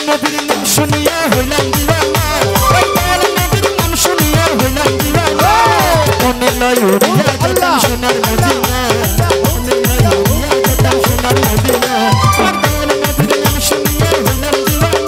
নবীর নাম শুনিয়া হইলাম দিওয়ানা ওই দয়াল নবীর নাম শুনিয়া হইলাম দিওয়ানা মনে লয় উড়িয়া যেতাম সোনার মদিনা মনে লয় উড়িয়া যেতাম সোনার মদিনা ওই দয়াল নবীর নাম শুনিয়া হইলাম দিওয়ানা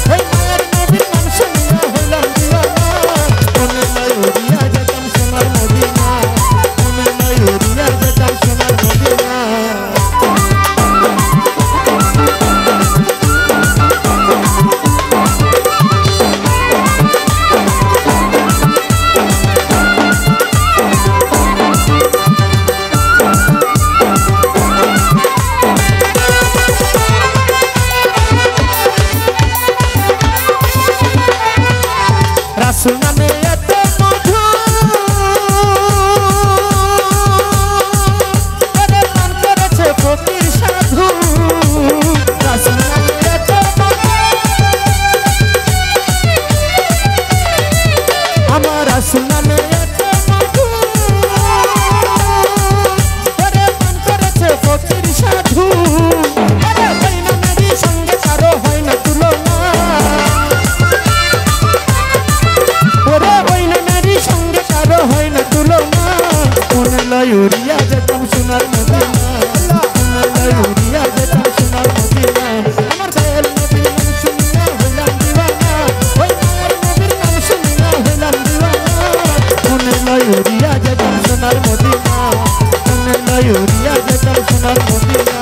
আমার মায়ের নবীর নাম শুনিয়া হইলাম দিওয়ানা মনে লয় উড়িয়া যেতাম সোনার মদিনা মনে লয় উড়িয়া যেতাম সোনার মদিনা উড়িয়া যেতাম সোনার মদিনা উড়িয়া যেতাম সোনার মদিনা আমার দয়াল নবীর নাম শুনিয়া হইলাম দিওয়ানা ওই দয়াল নবীর নাম শুনিয়া হইলাম দিওয়ানা মনে লয় উড়িয়া যেতাম সোনার মদিনা মনে লয় উড়িয়া যেতাম সোনার মদিনা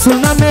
রসুল নামে